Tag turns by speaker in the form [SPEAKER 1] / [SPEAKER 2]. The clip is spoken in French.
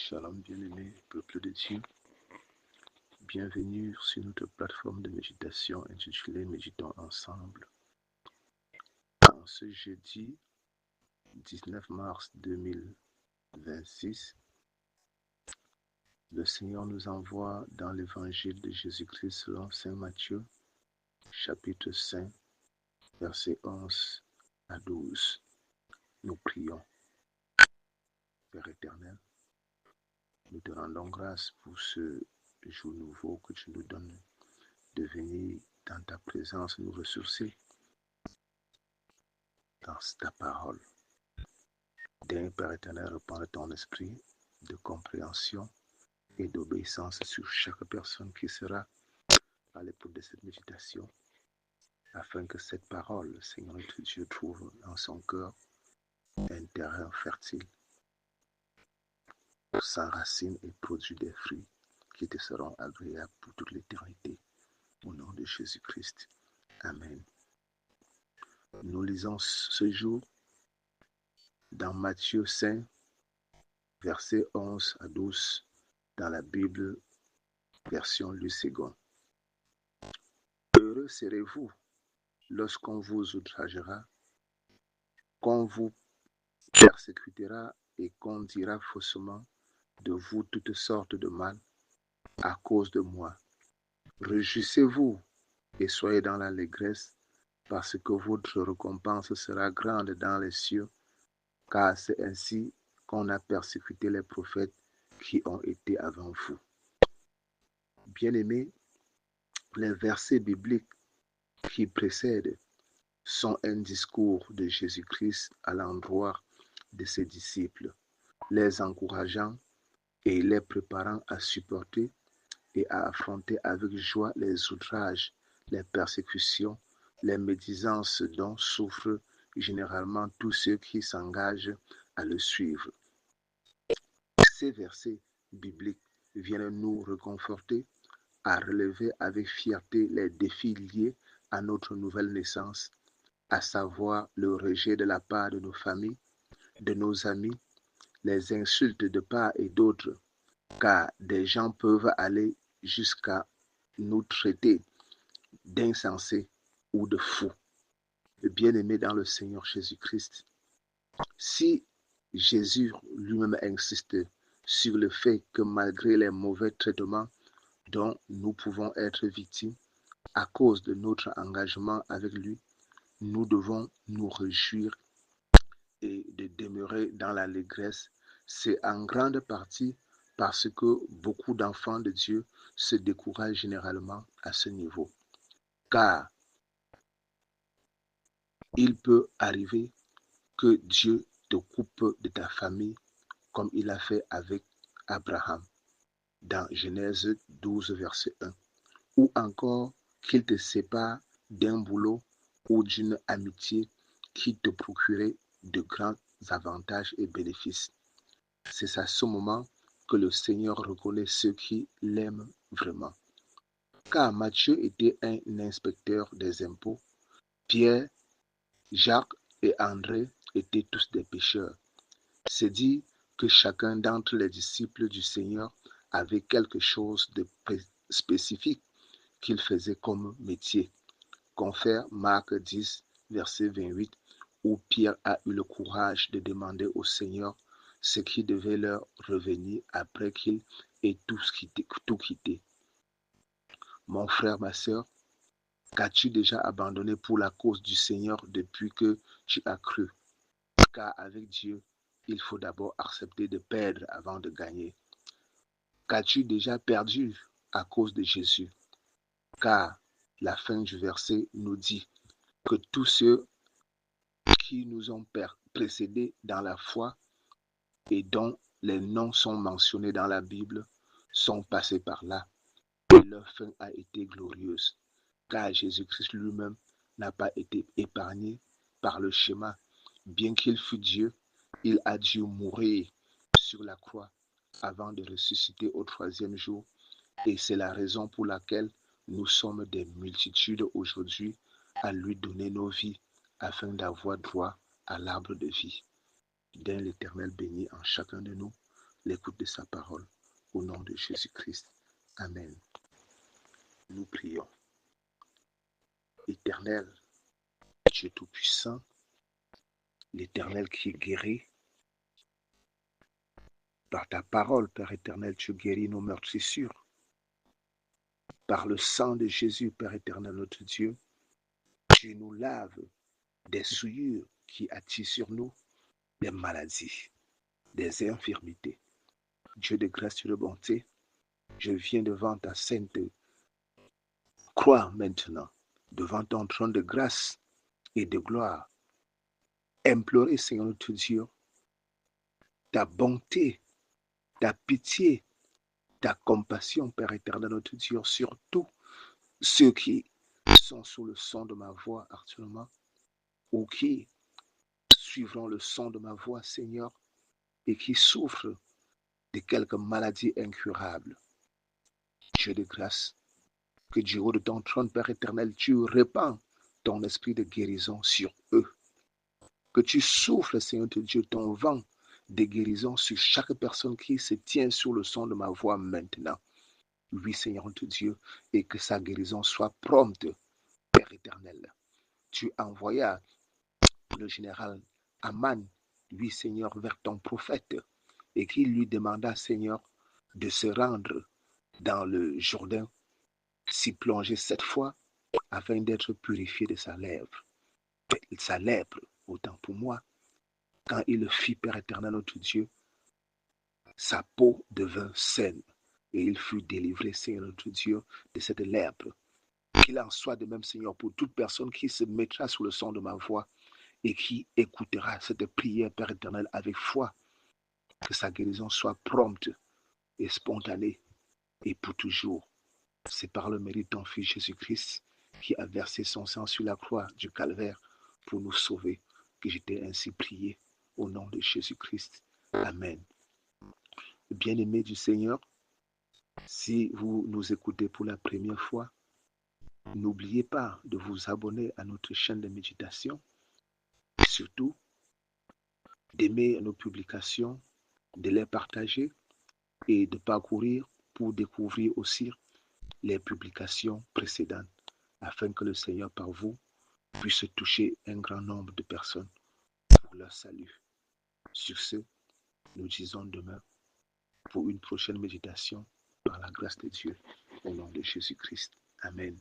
[SPEAKER 1] Shalom bien-aimé, peuple de Dieu. Bienvenue sur notre plateforme de méditation intitulée Méditons ensemble. En ce jeudi 19 mars 2026, le Seigneur nous envoie dans l'évangile de Jésus-Christ selon Saint Matthieu, chapitre 5, versets 11 à 12. Nous prions. Père éternel, nous te rendons grâce pour ce jour nouveau que tu nous donnes de venir dans ta présence nous ressourcer dans ta parole. D'un Père éternel, répand ton esprit de compréhension et d'obéissance sur chaque personne qui sera à l'écoute de cette méditation, afin que cette parole, Seigneur notre Dieu, trouve dans son cœur un terrain fertile, s'enracine et produit des fruits qui te seront agréables pour toute l'éternité. Au nom de Jésus-Christ. Amen. Nous lisons ce jour dans Matthieu 5, versets 11 à 12, dans la Bible, version Luc-Ségon. Heureux serez-vous lorsqu'on vous outragera, qu'on vous persécutera et qu'on dira faussement de vous toutes sortes de mal à cause de moi. Réjouissez-vous et soyez dans l'allégresse, parce que votre récompense sera grande dans les cieux, car c'est ainsi qu'on a persécuté les prophètes qui ont été avant vous. Bien-aimés, les versets bibliques qui précèdent sont un discours de Jésus-Christ à l'endroit de ses disciples, les encourageant et les préparant à supporter et à affronter avec joie les outrages, les persécutions, les médisances dont souffrent généralement tous ceux qui s'engagent à le suivre. Ces versets bibliques viennent nous réconforter à relever avec fierté les défis liés à notre nouvelle naissance, à savoir le rejet de la part de nos familles, de nos amis, les insultes de part et d'autre, car des gens peuvent aller jusqu'à nous traiter d'insensés ou de fous. Bien-aimés dans le Seigneur Jésus-Christ, si Jésus lui-même insiste sur le fait que malgré les mauvais traitements dont nous pouvons être victimes à cause de notre engagement avec lui, nous devons nous réjouir et de demeurer dans l'allégresse. C'est en grande partie parce que beaucoup d'enfants de Dieu se découragent généralement à ce niveau. Car il peut arriver que Dieu te coupe de ta famille comme il a fait avec Abraham dans Genèse 12, verset 1. Ou encore qu'il te sépare d'un boulot ou d'une amitié qui te procurait de grands avantages et bénéfices. C'est à ce moment que le Seigneur reconnaît ceux qui l'aiment vraiment. Car Matthieu était un inspecteur des impôts, Pierre, Jacques et André étaient tous des pécheurs. C'est dire que chacun d'entre les disciples du Seigneur avait quelque chose de spécifique qu'il faisait comme métier. Confère Marc 10, verset 28, où Pierre a eu le courage de demander au Seigneur ce qui devait leur revenir après qu'il ait tout quitté. Mon frère, ma sœur, qu'as-tu déjà abandonné pour la cause du Seigneur depuis que tu as cru? Car avec Dieu, il faut d'abord accepter de perdre avant de gagner. Qu'as-tu déjà perdu à cause de Jésus? Car la fin du verset nous dit que tous ceux qui nous ont précédés dans la foi et dont les noms sont mentionnés dans la Bible sont passés par là. Et leur fin a été glorieuse, car Jésus-Christ lui-même n'a pas été épargné par le schéma. Bien qu'il fût Dieu, il a dû mourir sur la croix avant de ressusciter au troisième jour. Et c'est la raison pour laquelle nous sommes des multitudes aujourd'hui à lui donner nos vies afin d'avoir droit à l'arbre de vie. D'un l'Éternel béni en chacun de nous, l'écoute de sa parole. Au nom de Jésus-Christ. Amen. Nous prions. Éternel, Dieu Tout-Puissant, l'Éternel qui guérit, par ta parole, Père éternel, tu guéris nos meurtrissures. Par le sang de Jésus, Père éternel, notre Dieu, tu nous laves des souillures qui attirent sur nous des maladies, des infirmités. Dieu de grâce et de bonté, je viens devant ta sainte croix maintenant, devant ton trône de grâce et de gloire, implorer, Seigneur notre Dieu, ta bonté, ta pitié, ta compassion, Père éternel, notre Dieu, sur tous ceux qui sont sous le son de ma voix actuellement, ou qui suivront le son de ma voix, Seigneur, et qui souffrent de quelque maladie incurable. Dieu de grâce, que du haut de ton trône, Père éternel, tu répands ton esprit de guérison sur eux. Que tu souffles, Seigneur Dieu, ton vent de guérison sur chaque personne qui se tient sous le son de ma voix maintenant. Oui, Seigneur Dieu, et que sa guérison soit prompte, Père éternel. Tu envoyas le général Aman, lui, Seigneur, vers ton prophète, et qui lui demanda, Seigneur, de se rendre dans le Jourdain, s'y plonger 7 fois, afin d'être purifié de sa lèpre. Sa lèpre, autant pour moi, quand il le fit, Père éternel, notre Dieu, sa peau devint saine, et il fut délivré, Seigneur notre Dieu, de cette lèpre. Qu'il en soit de même, Seigneur, pour toute personne qui se mettra sous le son de ma voix et qui écoutera cette prière, Père éternel, avec foi, que sa guérison soit prompte et spontanée et pour toujours. C'est par le mérite de ton Fils Jésus-Christ qui a versé son sang sur la croix du calvaire pour nous sauver, que j'étais ainsi prié au nom de Jésus-Christ. Amen. Bien-aimés du Seigneur, si vous nous écoutez pour la première fois, n'oubliez pas de vous abonner à notre chaîne de méditation et surtout d'aimer nos publications, de les partager et de parcourir pour découvrir aussi les publications précédentes afin que le Seigneur par vous puisse toucher un grand nombre de personnes pour leur salut. Sur ce, nous disons demain pour une prochaine méditation par la grâce de Dieu au nom de Jésus-Christ. Amen.